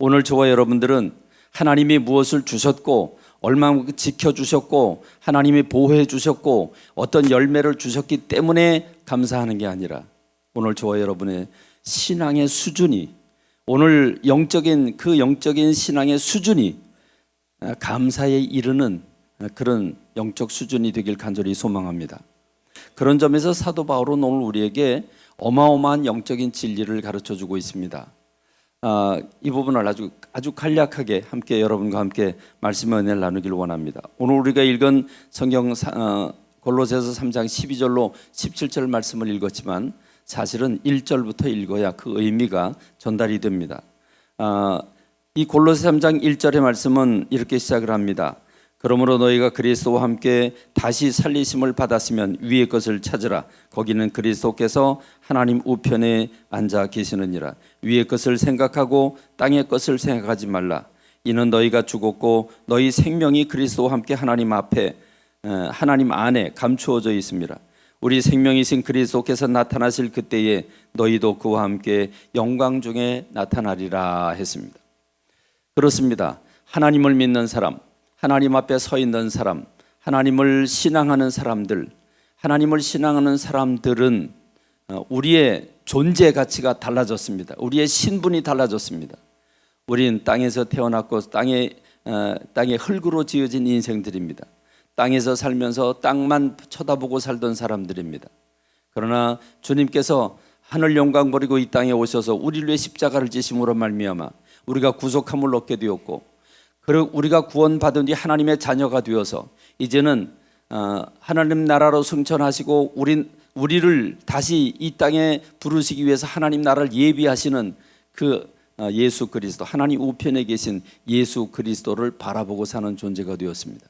오늘 저와 여러분들은 하나님이 무엇을 주셨고 얼마만큼 지켜주셨고 하나님이 보호해 주셨고 어떤 열매를 주셨기 때문에 감사하는 게 아니라 오늘 저와 여러분의 신앙의 수준이 오늘 영적인 신앙의 수준이 감사에 이르는 그런 영적 수준이 되길 간절히 소망합니다. 그런 점에서 사도 바울은 오늘 우리에게 어마어마한 영적인 진리를 가르쳐주고 있습니다. 이 부분을 아주 간략하게 함께 여러분과 함께 말씀의 은혜를 나누기를 원합니다. 오늘 우리가 읽은 성경 골로새서 3장 12절로 17절 말씀을 읽었지만 사실은 1절부터 읽어야 그 의미가 전달이 됩니다. 이 골로새 3장 1절의 말씀은 이렇게 시작을 합니다. 그러므로 너희가 그리스도와 함께 다시 살리심을 받았으면 위의 것을 찾으라. 거기는 그리스도께서 하나님 우편에 앉아 계시느니라. 위의 것을 생각하고 땅의 것을 생각하지 말라. 이는 너희가 죽었고 너희 생명이 그리스도와 함께 하나님 안에 감추어져 있습니다. 우리 생명이신 그리스도께서 나타나실 그때에 너희도 그와 함께 영광 중에 나타나리라 했습니다. 그렇습니다. 하나님을 믿는 사람, 하나님 앞에 서 있는 사람, 하나님을 신앙하는 사람들은 우리의 존재 가치가 달라졌습니다. 우리의 신분이 달라졌습니다. 우린 땅에서 태어났고 땅에 흙으로 지어진 인생들입니다. 땅에서 살면서 땅만 쳐다보고 살던 사람들입니다. 그러나 주님께서 하늘 영광 버리고 이 땅에 오셔서 우리를 위해 십자가를 지심으로 말미암아 우리가 구속함을 얻게 되었고 그리고 우리가 구원받은 뒤 하나님의 자녀가 되어서 이제는 하나님 나라로 승천하시고 우리를 다시 이 땅에 부르시기 위해서 하나님 나라를 예비하시는 그 예수 그리스도, 하나님 우편에 계신 예수 그리스도를 바라보고 사는 존재가 되었습니다.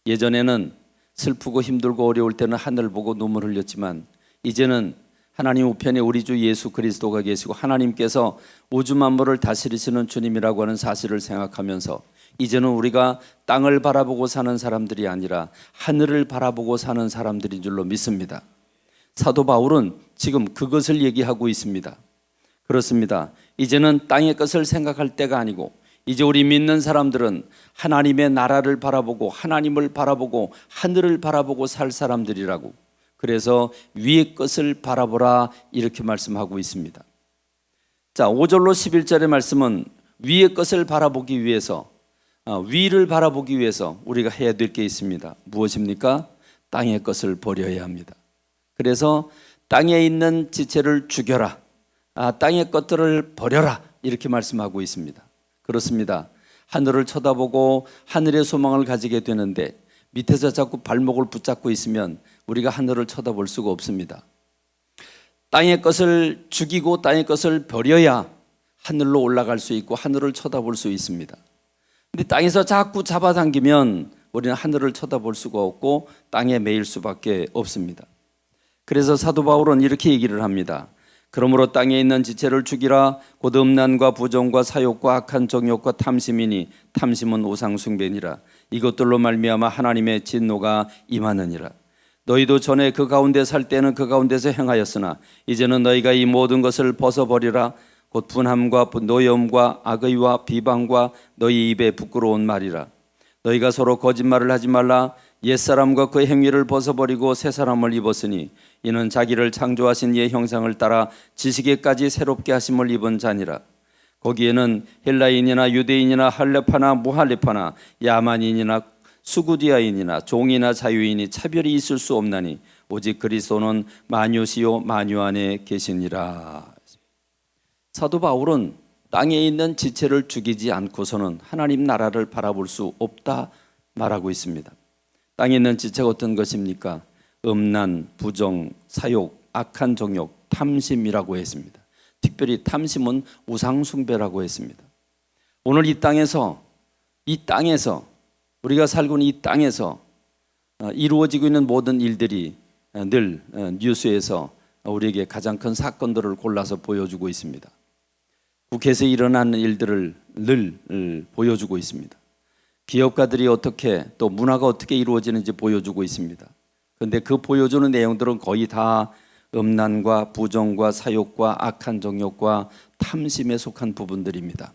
예전에는 슬프고 힘들고 어려울 때는 하늘 보고 눈물 흘렸지만 이제는 하나님 우편에 우리 주 예수 그리스도가 계시고 하나님께서 우주 만물을 다스리시는 주님이라고 하는 사실을 생각하면서 이제는 우리가 땅을 바라보고 사는 사람들이 아니라 하늘을 바라보고 사는 사람들인 줄로 믿습니다. 사도 바울은 지금 그것을 얘기하고 있습니다. 그렇습니다. 이제는 땅의 것을 생각할 때가 아니고 이제 우리 믿는 사람들은 하나님의 나라를 바라보고 하나님을 바라보고 하늘을 바라보고 살 사람들이라고, 그래서 위의 것을 바라보라 이렇게 말씀하고 있습니다. 자, 5절로 11절의 말씀은 위의 것을 바라보기 위해서, 위를 바라보기 위해서 우리가 해야 될 게 있습니다. 무엇입니까? 땅의 것을 버려야 합니다. 그래서 땅에 있는 지체를 죽여라, 땅의 것들을 버려라 이렇게 말씀하고 있습니다. 그렇습니다. 하늘을 쳐다보고 하늘의 소망을 가지게 되는데 밑에서 자꾸 발목을 붙잡고 있으면 우리가 하늘을 쳐다볼 수가 없습니다. 땅의 것을 죽이고 땅의 것을 버려야 하늘로 올라갈 수 있고 하늘을 쳐다볼 수 있습니다. 근데 땅에서 자꾸 잡아당기면 우리는 하늘을 쳐다볼 수가 없고 땅에 매일 수밖에 없습니다. 그래서 사도 바울은 이렇게 얘기를 합니다. 그러므로 땅에 있는 지체를 죽이라. 곧 음란과 부정과 사욕과 악한 정욕과 탐심이니 탐심은 우상 숭배니라. 이것들로 말미암아 하나님의 진노가 임하느니라. 너희도 전에 그 가운데 살 때는 그 가운데서 행하였으나 이제는 너희가 이 모든 것을 벗어버리라. 곧 분함과 노여움과 악의와 비방과 너희 입에 부끄러운 말이라. 너희가 서로 거짓말을 하지 말라. 옛사람과 그 행위를 벗어버리고 새사람을 입었으니 이는 자기를 창조하신 이의 형상을 따라 지식에까지 새롭게 하심을 입은 자니라. 거기에는 헬라인이나 유대인이나 할레파나 무할레파나 야만인이나 수구디아인이나 종이나 자유인이 차별이 있을 수 없나니 오직 그리스도는 만유시요 만유 안에 계시니라. 사도 바울은 땅에 있는 지체를 죽이지 않고서는 하나님 나라를 바라볼 수 없다 말하고 있습니다. 땅에 있는 지체가 어떤 것입니까? 음란, 부정, 사욕, 악한 정욕, 탐심이라고 했습니다. 특별히 탐심은 우상숭배라고 했습니다. 오늘 이 땅에서 우리가 살고 있는 이 땅에서 이루어지고 있는 모든 일들이 늘 뉴스에서 우리에게 가장 큰 사건들을 골라서 보여주고 있습니다. 국회에서 일어나는 일들을 늘 보여주고 있습니다. 기업가들이 어떻게, 또 문화가 어떻게 이루어지는지 보여주고 있습니다. 그런데 그 보여주는 내용들은 거의 다 음란과 부정과 사욕과 악한 정욕과 탐심에 속한 부분들입니다.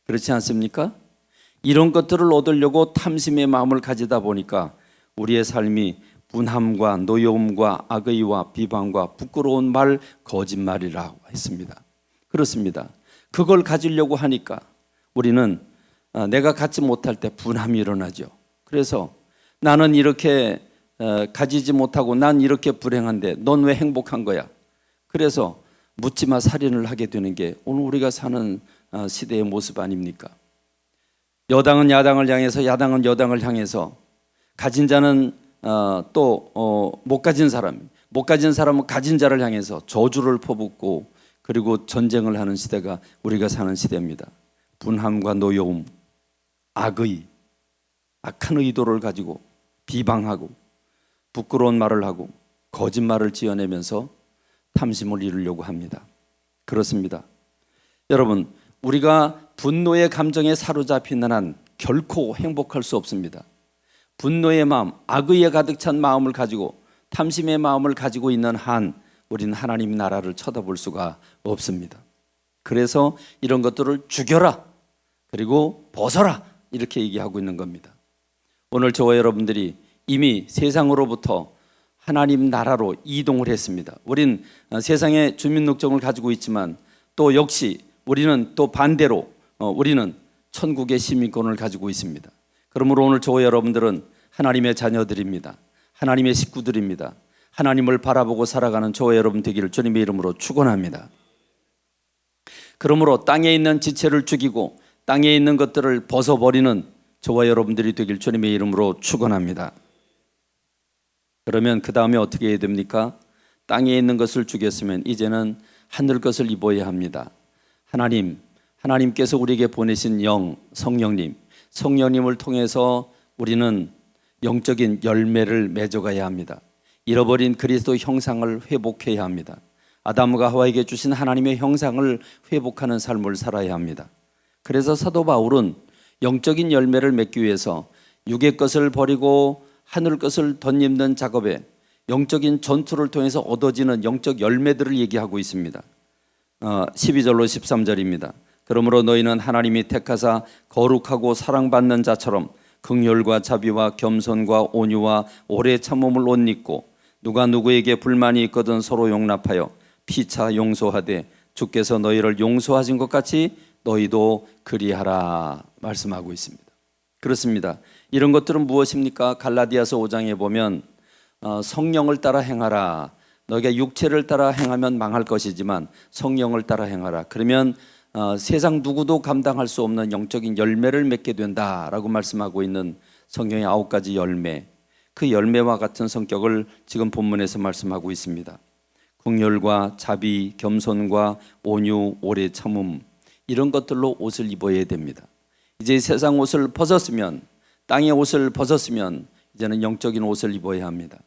그렇지 않습니까? 이런 것들을 얻으려고 탐심의 마음을 가지다 보니까 우리의 삶이 분함과 노여움과 악의와 비방과 부끄러운 말, 거짓말이라고 했습니다. 그렇습니다. 그걸 가지려고 하니까 우리는 내가 갖지 못할 때 분함이 일어나죠. 그래서 나는 이렇게 가지지 못하고 난 이렇게 불행한데 넌 왜 행복한 거야? 그래서 묻지마 살인을 하게 되는 게 오늘 우리가 사는 시대의 모습 아닙니까? 여당은 야당을 향해서, 야당은 여당을 향해서, 가진 자는 또 못 가진 사람, 못 가진 사람은 가진 자를 향해서 저주를 퍼붓고 그리고 전쟁을 하는 시대가 우리가 사는 시대입니다. 분함과 노여움, 악의, 악한 의도를 가지고 비방하고 부끄러운 말을 하고 거짓말을 지어내면서 탐심을 이루려고 합니다. 그렇습니다. 여러분, 우리가 분노의 감정에 사로잡히는 한 결코 행복할 수 없습니다. 분노의 마음, 악의에 가득 찬 마음을 가지고 탐심의 마음을 가지고 있는 한 우리는 하나님 나라를 쳐다볼 수가 없습니다. 그래서 이런 것들을 죽여라, 그리고 벗어라, 이렇게 얘기하고 있는 겁니다. 오늘 저와 여러분들이 이미 세상으로부터 하나님 나라로 이동을 했습니다. 우린 세상의 주민등록증을 가지고 있지만 또 역시 우리는 또 반대로 우리는 천국의 시민권을 가지고 있습니다. 그러므로 오늘 저와 여러분들은 하나님의 자녀들입니다. 하나님의 식구들입니다. 하나님을 바라보고 살아가는 저와 여러분 되기를 주님의 이름으로 축원합니다. 그러므로 땅에 있는 지체를 죽이고 땅에 있는 것들을 벗어버리는 저와 여러분들이 되길 주님의 이름으로 축원합니다. 그러면 그 다음에 어떻게 해야 됩니까? 땅에 있는 것을 죽였으면 이제는 하늘 것을 입어야 합니다. 하나님께서 우리에게 보내신 영, 성령님을 통해서 우리는 영적인 열매를 맺어가야 합니다. 잃어버린 그리스도 형상을 회복해야 합니다. 아담과 하와에게 주신 하나님의 형상을 회복하는 삶을 살아야 합니다. 그래서 사도 바울은 영적인 열매를 맺기 위해서 육의 것을 버리고 하늘 것을 덧입는 작업에 영적인 전투를 통해서 얻어지는 영적 열매들을 얘기하고 있습니다. 12절로 13절입니다. 그러므로 너희는 하나님이 택하사 거룩하고 사랑받는 자처럼 긍휼과 자비와 겸손과 온유와 오래 참음을 옷 입고 누가 누구에게 불만이 있거든 서로 용납하여 피차 용서하되 주께서 너희를 용서하신 것 같이 너희도 그리하라 말씀하고 있습니다. 그렇습니다. 이런 것들은 무엇입니까? 갈라디아서 5장에 보면 성령을 따라 행하라. 너희가 육체를 따라 행하면 망할 것이지만 성령을 따라 행하라. 그러면 세상 누구도 감당할 수 없는 영적인 열매를 맺게 된다라고 말씀하고 있는 성경의 9가지 열매, 그 열매와 같은 성격을 지금 본문에서 말씀하고 있습니다. 긍휼과 자비, 겸손과 온유, 오래 참음, 이런 것들로 옷을 입어야 됩니다. 이제 세상 옷을 벗었으면, 땅의 옷을 벗었으면 이제는 영적인 옷을 입어야 합니다.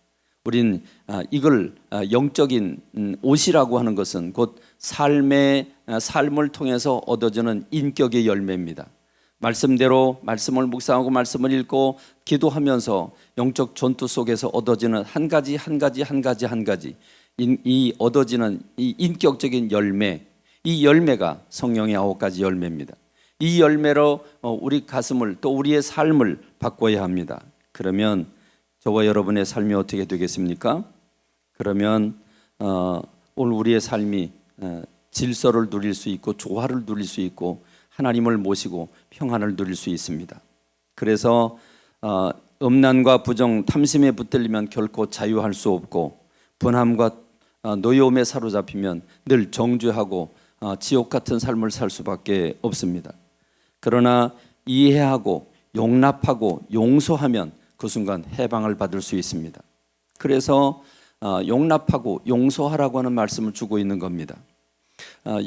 우린 이걸 영적인 옷이라고 하는 것은 곧 삶을 통해서 얻어지는 인격의 열매입니다. 말씀대로 말씀을 묵상하고 말씀을 읽고 기도하면서 영적 전투 속에서 얻어지는 한 가지 이 얻어지는 이 인격적인 열매, 이 열매가 성령의 9가지 열매입니다. 이 열매로 우리 가슴을 또 우리의 삶을 바꿔야 합니다. 그러면 저와 여러분의 삶이 어떻게 되겠습니까? 그러면 오늘 우리의 삶이 질서를 누릴 수 있고 조화를 누릴 수 있고 하나님을 모시고 평안을 누릴 수 있습니다. 그래서 음란과 부정, 탐심에 붙들리면 결코 자유할 수 없고 분함과 노여움에 사로잡히면 늘 정죄하고 지옥 같은 삶을 살 수밖에 없습니다. 그러나 이해하고 용납하고 용서하면 그 순간 해방을 받을 수 있습니다. 그래서 용납하고 용서하라고 하는 말씀을 주고 있는 겁니다.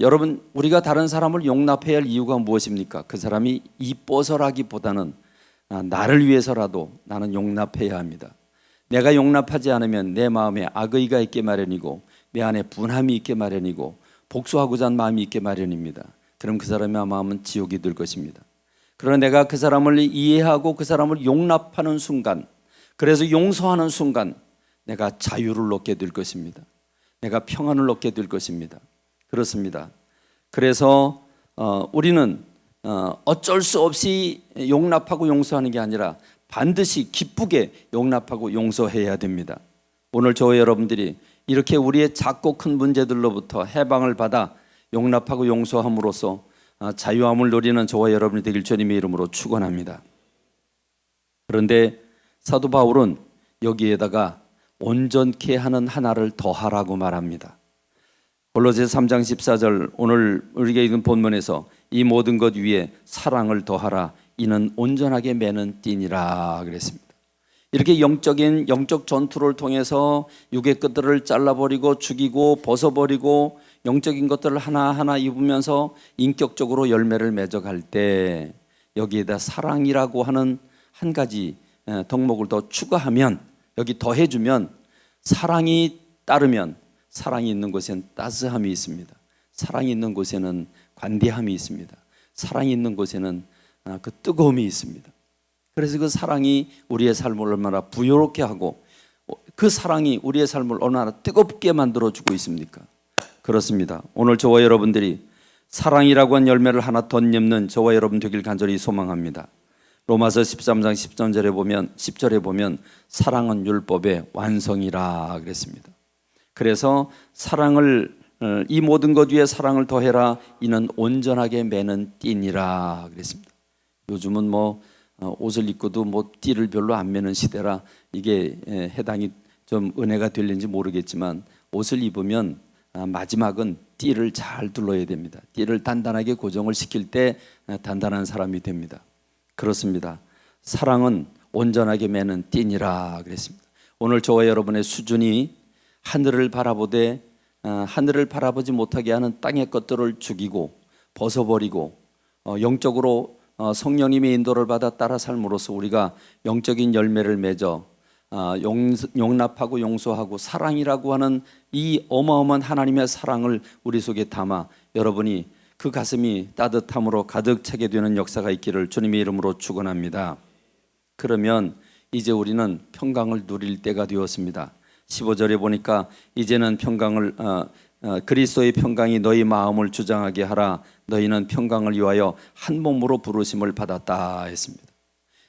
여러분, 우리가 다른 사람을 용납해야 할 이유가 무엇입니까? 그 사람이 이뻐서라기보다는 나를 위해서라도 나는 용납해야 합니다. 내가 용납하지 않으면 내 마음에 악의가 있게 마련이고 내 안에 분함이 있게 마련이고 복수하고자 하는 마음이 있게 마련입니다. 그럼 그 사람의 마음은 지옥이 될 것입니다. 그러나 내가 그 사람을 이해하고 그 사람을 용납하는 순간, 그래서 용서하는 순간 내가 자유를 얻게 될 것입니다. 내가 평안을 얻게 될 것입니다. 그렇습니다. 그래서 우리는 어쩔 수 없이 용납하고 용서하는 게 아니라 반드시 기쁘게 용납하고 용서해야 됩니다. 오늘 저와 여러분들이 이렇게 우리의 작고 큰 문제들로부터 해방을 받아 용납하고 용서함으로써 자유함을 누리는 저와 여러분이 되길 주님의 이름으로 축원합니다. 그런데 사도 바울은 여기에다가 온전케 하는 하나를 더하라고 말합니다. 골로새서 3장 14절, 오늘 우리가 읽은 본문에서 이 모든 것 위에 사랑을 더하라, 이는 온전하게 매는 띠니라 그랬습니다. 이렇게 영적 전투를 통해서 육의 끝들을 잘라버리고 죽이고 벗어버리고 영적인 것들을 하나하나 입으면서 인격적으로 열매를 맺어갈 때 여기에다 사랑이라고 하는 한 가지 덕목을 더 추가하면, 여기 더해주면, 사랑이 따르면 사랑이 있는 곳에는 따스함이 있습니다. 사랑이 있는 곳에는 관대함이 있습니다. 사랑이 있는 곳에는 그 뜨거움이 있습니다. 그래서 그 사랑이 우리의 삶을 얼마나 부요롭게 하고 그 사랑이 우리의 삶을 얼마나 뜨겁게 만들어주고 있습니까? 그렇습니다. 오늘 저와 여러분들이 사랑이라고 한 열매를 하나 덧입는 저와 여러분 되길 간절히 소망합니다. 로마서 13장 10절에 보면 사랑은 율법의 완성이라 그랬습니다. 그래서 사랑을, 이 모든 것 위에 사랑을 더해라, 이는 온전하게 매는 띠니라 그랬습니다. 요즘은 옷을 입고도 띠를 별로 안 매는 시대라 이게 해당이 좀 은혜가 될는지 모르겠지만, 옷을 입으면 마지막은 띠를 잘 둘러야 됩니다. 띠를 단단하게 고정을 시킬 때 단단한 사람이 됩니다. 그렇습니다. 사랑은 온전하게 매는 띠니라 그랬습니다. 오늘 저와 여러분의 수준이 하늘을 바라보되 하늘을 바라보지 못하게 하는 땅의 것들을 죽이고 벗어버리고 영적으로 성령님의 인도를 받아 따라 삶으로써 우리가 영적인 열매를 맺어 용납하고 용서하고 사랑이라고 하는 이 어마어마한 하나님의 사랑을 우리 속에 담아 여러분이 그 가슴이 따뜻함으로 가득 차게 되는 역사가 있기를 주님의 이름으로 축원합니다. 그러면 이제 우리는 평강을 누릴 때가 되었습니다. 15절에 보니까 이제는 평강을 그리스도의 평강이 너희 마음을 주장하게 하라, 너희는 평강을 위하여 한 몸으로 부르심을 받았다 했습니다.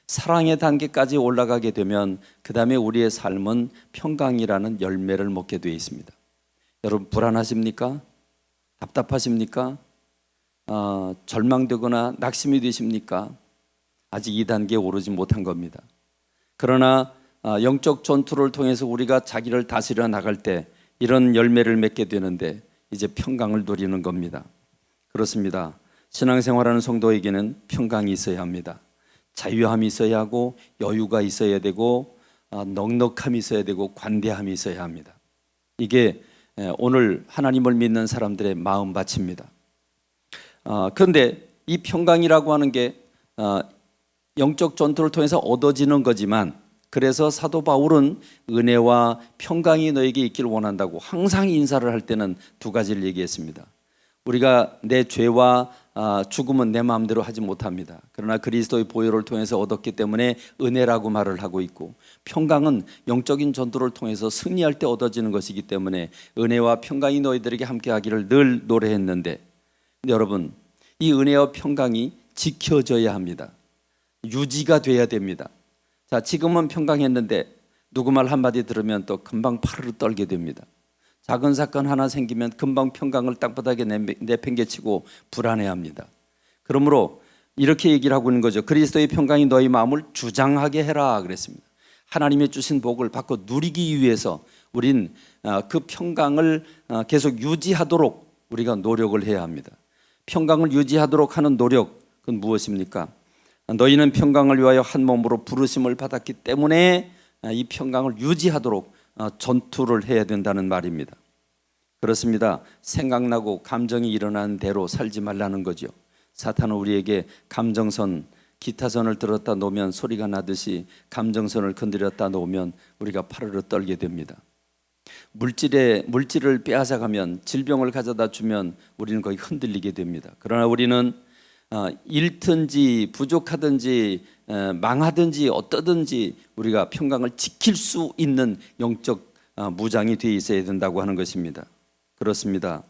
사랑의 단계까지 올라가게 되면 그 다음에 우리의 삶은 평강이라는 열매를 먹게 되어 있습니다. 여러분 불안하십니까? 답답하십니까? 절망되거나 낙심이 되십니까? 아직 이 단계에 오르지 못한 겁니다. 그러나 영적 전투를 통해서 우리가 자기를 다스려 나갈 때 이런 열매를 맺게 되는데 이제 평강을 누리는 겁니다. 그렇습니다. 신앙생활하는 성도에게는 평강이 있어야 합니다. 자유함이 있어야 하고 여유가 있어야 되고 넉넉함이 있어야 되고 관대함이 있어야 합니다. 이게 오늘 하나님을 믿는 사람들의 마음밭입니다. 그런데 이 평강이라고 하는 게 영적 전투를 통해서 얻어지는 거지만, 그래서 사도 바울은 은혜와 평강이 너에게 있기를 원한다고 항상 인사를 할 때는 두 가지를 얘기했습니다. 우리가 내 죄와 죽음은 내 마음대로 하지 못합니다. 그러나 그리스도의 보혈을 통해서 얻었기 때문에 은혜라고 말을 하고 있고, 평강은 영적인 전투를 통해서 승리할 때 얻어지는 것이기 때문에 은혜와 평강이 너희들에게 함께하기를 늘 노래했는데, 근데 여러분 이 은혜와 평강이 지켜져야 합니다. 유지가 돼야 됩니다. 자, 지금은 평강했는데 누구 말 한마디 들으면 또 금방 파르르 떨게 됩니다. 작은 사건 하나 생기면 금방 평강을 땅바닥에 내팽개치고 불안해합니다. 그러므로 이렇게 얘기를 하고 있는 거죠. 그리스도의 평강이 너희 마음을 주장하게 해라 그랬습니다. 하나님의 주신 복을 받고 누리기 위해서 우린 그 평강을 계속 유지하도록 우리가 노력을 해야 합니다. 평강을 유지하도록 하는 노력, 그건 무엇입니까? 너희는 평강을 위하여 한 몸으로 부르심을 받았기 때문에 이 평강을 유지하도록 전투를 해야 된다는 말입니다. 그렇습니다. 생각나고 감정이 일어나는 대로 살지 말라는 거죠. 사탄은 우리에게 감정선, 기타선을 들었다 놓으면 소리가 나듯이 감정선을 건드렸다 놓으면 우리가 파르르 떨게 됩니다. 물질을 빼앗아가면, 질병을 가져다 주면 우리는 거의 흔들리게 됩니다. 그러나 우리는 잃든지 부족하든지 망하든지 어떠든지 우리가 평강을 지킬 수 있는 영적 무장이 되어 있어야 된다고 하는 것입니다. 그렇습니다.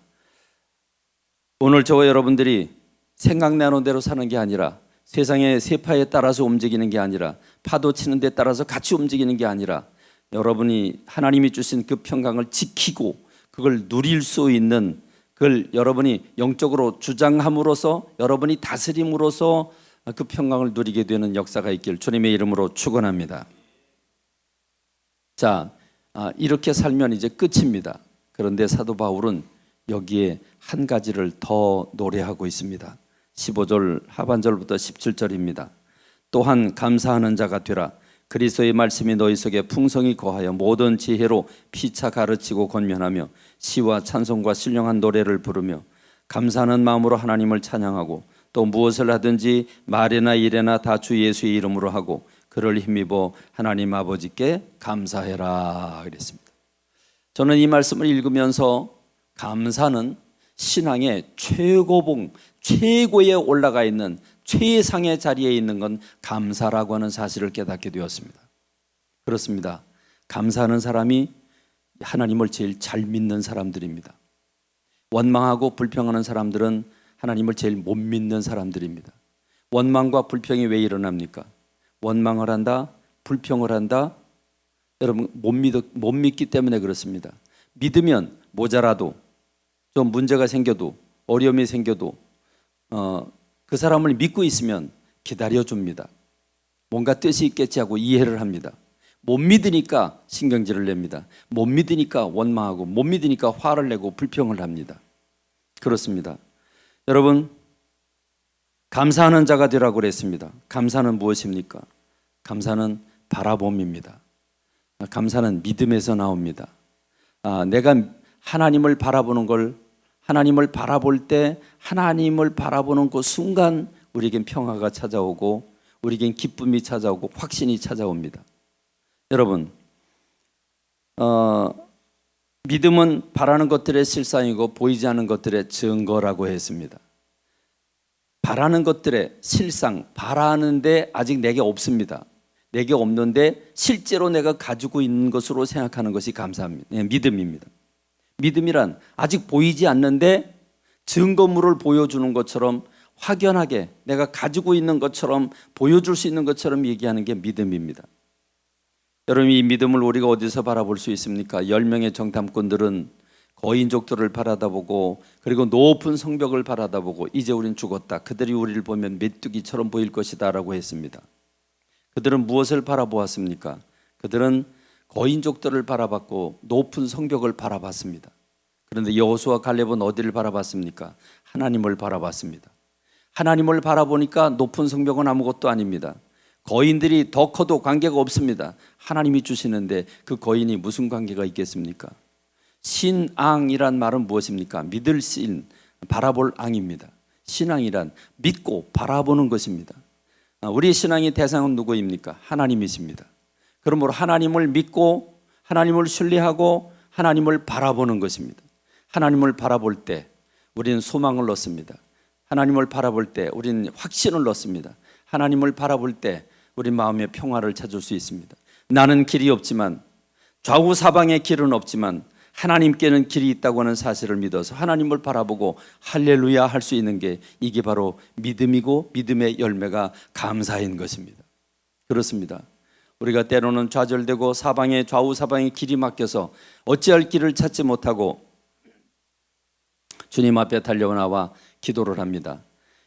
오늘 저와 여러분들이 생각나는 대로 사는 게 아니라, 세상의 세파에 따라서 움직이는 게 아니라, 파도 치는 데 따라서 같이 움직이는 게 아니라, 여러분이 하나님이 주신 그 평강을 지키고 그걸 누릴 수 있는, 그걸 여러분이 영적으로 주장함으로써, 여러분이 다스림으로써 그 평강을 누리게 되는 역사가 있길 주님의 이름으로 축원합니다. 자, 이렇게 살면 이제 끝입니다. 그런데 사도 바울은 여기에 한 가지를 더 노래하고 있습니다. 15절 하반절부터 17절입니다. 또한 감사하는 자가 되라. 그리스도의 말씀이 너희 속에 풍성히 거하여 모든 지혜로 피차 가르치고 권면하며 시와 찬송과 신령한 노래를 부르며 감사하는 마음으로 하나님을 찬양하고, 또 무엇을 하든지 말이나 일에나 다 주 예수의 이름으로 하고 그를 힘입어 하나님 아버지께 감사해라 그랬습니다. 저는 이 말씀을 읽으면서 감사는 신앙의 최고봉, 최고에 올라가 있는 최상의 자리에 있는 건 감사라고 하는 사실을 깨닫게 되었습니다. 그렇습니다. 감사하는 사람이 하나님을 제일 잘 믿는 사람들입니다. 원망하고 불평하는 사람들은 하나님을 제일 못 믿는 사람들입니다. 원망과 불평이 왜 일어납니까? 원망을 한다, 불평을 한다. 여러분 못 믿기 때문에 그렇습니다. 믿으면 모자라도, 좀 문제가 생겨도, 어려움이 생겨도 그 사람을 믿고 있으면 기다려줍니다. 뭔가 뜻이 있겠지 하고 이해를 합니다. 못 믿으니까 신경질을 냅니다. 못 믿으니까 원망하고, 못 믿으니까 화를 내고 불평을 합니다. 그렇습니다. 여러분, 감사하는 자가 되라고 그랬습니다. 감사는 무엇입니까? 감사는 바라봄입니다. 감사는 믿음에서 나옵니다. 내가 하나님을 바라보는 걸, 하나님을 바라볼 때, 하나님을 바라보는 그 순간 우리에겐 평화가 찾아오고, 우리에겐 기쁨이 찾아오고, 확신이 찾아옵니다. 여러분, 믿음은 바라는 것들의 실상이고 보이지 않는 것들의 증거라고 했습니다. 바라는 것들의 실상, 바라는데 아직 내게 없습니다. 내게 없는데 실제로 내가 가지고 있는 것으로 생각하는 것이 감사합니다. 믿음입니다. 믿음이란 아직 보이지 않는데 증거물을 보여주는 것처럼, 확연하게 내가 가지고 있는 것처럼 보여줄 수 있는 것처럼 얘기하는 게 믿음입니다. 여러분, 이 믿음을 우리가 어디서 바라볼 수 있습니까? 10명의 정탐꾼들은 거인족들을 바라다보고, 그리고 높은 성벽을 바라다보고 이제 우린 죽었다, 그들이 우리를 보면 메뚜기처럼 보일 것이다 라고 했습니다. 그들은 무엇을 바라보았습니까? 그들은 거인족들을 바라봤고 높은 성벽을 바라봤습니다. 그런데 여호수아 갈렙은 어디를 바라봤습니까? 하나님을 바라봤습니다. 하나님을 바라보니까 높은 성벽은 아무것도 아닙니다. 거인들이 더 커도 관계가 없습니다. 하나님이 주시는데 그 거인이 무슨 관계가 있겠습니까? 신앙이란 말은 무엇입니까? 믿을 신, 바라볼 앙입니다. 신앙이란 믿고 바라보는 것입니다. 우리 신앙의 대상은 누구입니까? 하나님이십니다. 그러므로 하나님을 믿고, 하나님을 신뢰하고, 하나님을 바라보는 것입니다. 하나님을 바라볼 때 우리는 소망을 얻습니다. 하나님을 바라볼 때 우리는 확신을 얻습니다. 하나님을 바라볼 때 우리 마음의 평화를 찾을 수 있습니다. 나는 길이 없지만, 좌우 사방에 길은 없지만 하나님께는 길이 있다고 하는 사실을 믿어서 하나님을 바라보고 할렐루야 할 수 있는 게, 이게 바로 믿음이고 믿음의 열매가 감사인 것입니다. 그렇습니다. 우리가 때로는 좌절되고 좌우 사방에 길이 막혀서 어찌할 길을 찾지 못하고 주님 앞에 달려나와 기도를 합니다.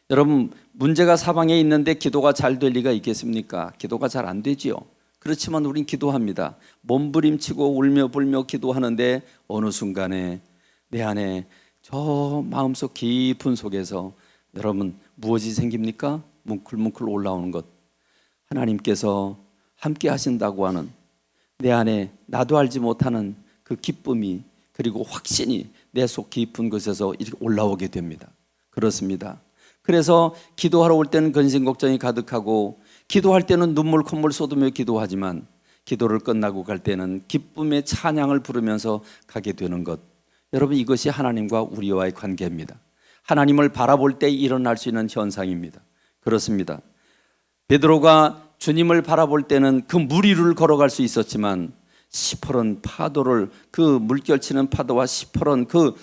여러분, 문제가 사방에 있는데 기도가 잘 될 리가 있겠습니까? 기도가 잘 안 되지요. 그렇지만 우린 기도합니다. 몸부림치고 울며 불며 기도하는데 어느 순간에 내 안에 저 마음속 깊은 속에서 여러분 무엇이 생깁니까? 뭉클뭉클 올라오는 것, 하나님께서 함께 하신다고 하는 내 안에 나도 알지 못하는 그 기쁨이, 그리고 확신이 내 속 깊은 곳에서 이렇게 올라오게 됩니다. 그렇습니다. 그래서 기도하러 올 때는 근심 걱정이 가득하고, 기도할 때는 눈물 콧물 쏟으며 기도하지만, 기도를 끝나고 갈 때는 기쁨의 찬양을 부르면서 가게 되는 것, 여러분, 이것이 하나님과 우리와의 관계입니다. 하나님을 바라볼 때 일어날 수 있는 현상입니다. 그렇습니다. 베드로가 주님을 바라볼 때는 그 물 위를 걸어갈 수 있었지만, 시퍼런 파도를, 그 물결치는 파도와 시퍼런 그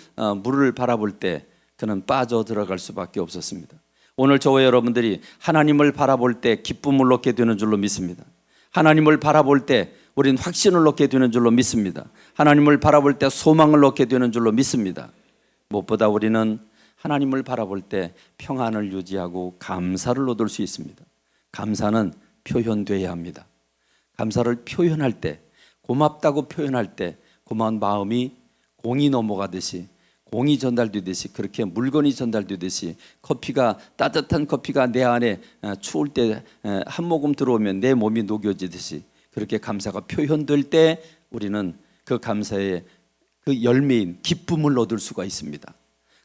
물을 바라볼 때 그는 빠져 들어갈 수밖에 없었습니다. 오늘 저와 여러분들이 하나님을 바라볼 때 기쁨을 얻게 되는 줄로 믿습니다. 하나님을 바라볼 때 우리는 확신을 얻게 되는 줄로 믿습니다. 하나님을 바라볼 때 소망을 얻게 되는 줄로 믿습니다. 무엇보다 우리는 하나님을 바라볼 때 평안을 유지하고 감사를 얻을 수 있습니다. 감사는 표현돼야 합니다. 감사를 표현할 때, 고맙다고 표현할 때 고마운 마음이 공이 넘어가듯이, 공이 전달되듯이, 그렇게 물건이 전달되듯이, 따뜻한 커피가 내 안에 추울 때 한 모금 들어오면 내 몸이 녹여지듯이, 그렇게 감사가 표현될 때 우리는 그 감사의 그 열매인 기쁨을 얻을 수가 있습니다.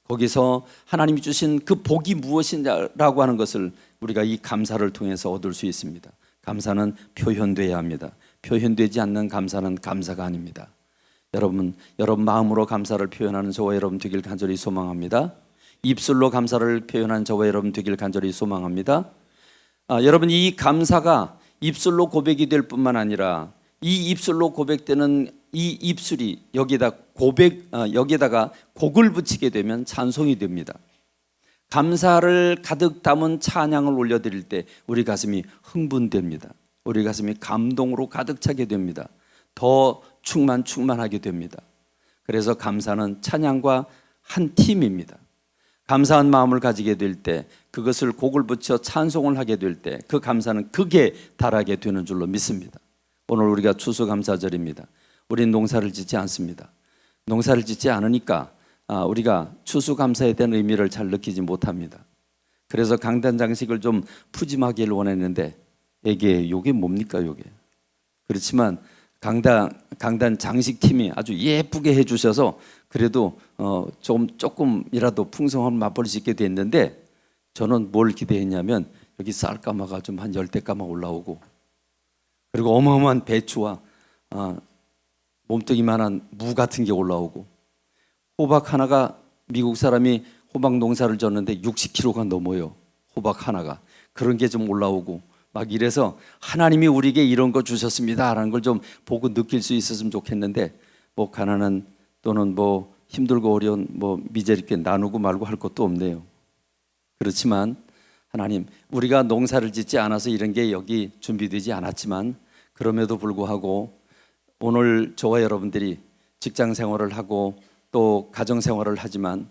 거기서 하나님이 주신 그 복이 무엇이냐라고 하는 것을 우리가 이 감사를 통해서 얻을 수 있습니다. 감사는 표현돼야 합니다. 표현되지 않는 감사는 감사가 아닙니다. 여러분 마음으로 감사를 표현하는 저와 여러분 되길 간절히 소망합니다. 입술로 감사를 표현하는 저와 여러분 되길 간절히 소망합니다. 여러분, 이 감사가 입술로 고백이 될 뿐만 아니라 이 입술로 고백되는 이 입술이 여기다가 곡을 붙이게 되면 찬송이 됩니다. 감사를 가득 담은 찬양을 올려드릴 때 우리 가슴이 흥분됩니다. 우리 가슴이 감동으로 가득 차게 됩니다. 더 충만하게 됩니다. 그래서 감사는 찬양과 한 팀입니다. 감사한 마음을 가지게 될 때, 그것을 곡을 붙여 찬송을 하게 될 때 그 감사는 극에 달하게 되는 줄로 믿습니다. 오늘 우리가 추수감사절입니다. 우리는 농사를 짓지 않습니다. 농사를 짓지 않으니까 우리가 추수감사에 대한 의미를 잘 느끼지 못합니다. 그래서 강단 장식을 좀 푸짐하게 원했는데 이게 뭡니까? 그렇지만 강단 장식팀이 아주 예쁘게 해주셔서 그래도 조금이라도 풍성함을 맛볼 수 있게 됐는데, 저는 뭘 기대했냐면 여기 쌀가마가 좀 한 10대가마 올라오고, 그리고 어마어마한 배추와 몸뚱이만한 무 같은 게 올라오고, 호박 하나가, 미국 사람이 호박 농사를 졌는데 60kg가 넘어요. 호박 하나가. 그런 게 좀 올라오고 막 이래서 하나님이 우리에게 이런 거 주셨습니다라는 걸 좀 보고 느낄 수 있었으면 좋겠는데, 뭐 가난한 또는 뭐 힘들고 어려운 뭐 미제롭게 나누고 말고 할 것도 없네요. 그렇지만 하나님, 우리가 농사를 짓지 않아서 이런 게 여기 준비되지 않았지만, 그럼에도 불구하고 오늘 저와 여러분들이 직장 생활을 하고 또 가정 생활을 하지만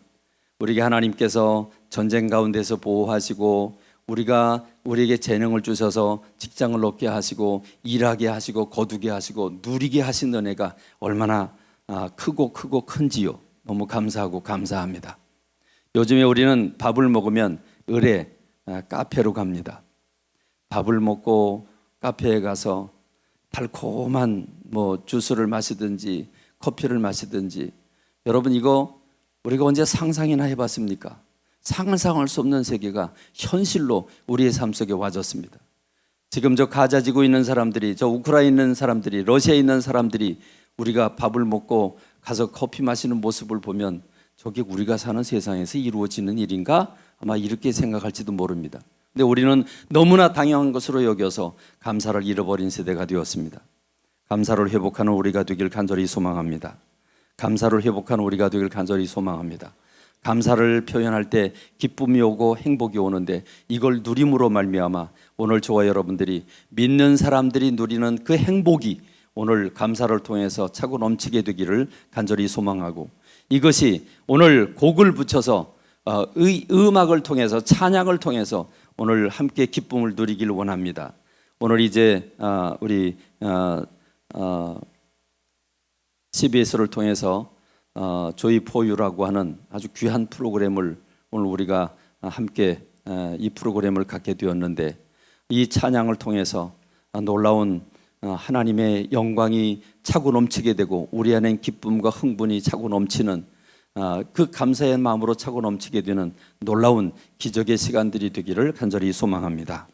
우리에게 하나님께서 전쟁 가운데서 보호하시고 우리에게 재능을 주셔서 직장을 얻게 하시고 일하게 하시고 거두게 하시고 누리게 하신 은혜가 얼마나 크고 큰지요. 너무 감사하고 감사합니다. 요즘에 우리는 밥을 먹으면 을에 카페로 갑니다. 밥을 먹고 카페에 가서 달콤한 뭐 주스를 마시든지 커피를 마시든지, 여러분 이거 우리가 언제 상상이나 해봤습니까? 상상할 수 없는 세계가 현실로 우리의 삶 속에 와졌습니다. 지금 저 가자 지구에 있는 사람들이, 저 우크라이나에 있는 사람들이, 러시아에 있는 사람들이 우리가 밥을 먹고 가서 커피 마시는 모습을 보면 저게 우리가 사는 세상에서 이루어지는 일인가? 아마 이렇게 생각할지도 모릅니다. 근데 우리는 너무나 당연한 것으로 여겨서 감사를 잃어버린 세대가 되었습니다. 감사를 회복하는 우리가 되길 간절히 소망합니다. 감사를 회복하는 우리가 되길 간절히 소망합니다. 감사를 표현할 때 기쁨이 오고 행복이 오는데, 이걸 누림으로 말미암아 오늘 저와 여러분들이 믿는 사람들이 누리는 그 행복이 오늘 감사를 통해서 차고 넘치게 되기를 간절히 소망하고, 이것이 오늘 곡을 붙여서 음악을 통해서 찬양을 통해서 오늘 함께 기쁨을 누리길 원합니다. 오늘 이제 우리 CBS를 통해서 조이 포유라고 하는 아주 귀한 프로그램을 오늘 우리가 함께 이 프로그램을 갖게 되었는데, 이 찬양을 통해서 놀라운 하나님의 영광이 차고 넘치게 되고 우리 안엔 기쁨과 흥분이 차고 넘치는 그 감사의 마음으로 차고 넘치게 되는 놀라운 기적의 시간들이 되기를 간절히 소망합니다.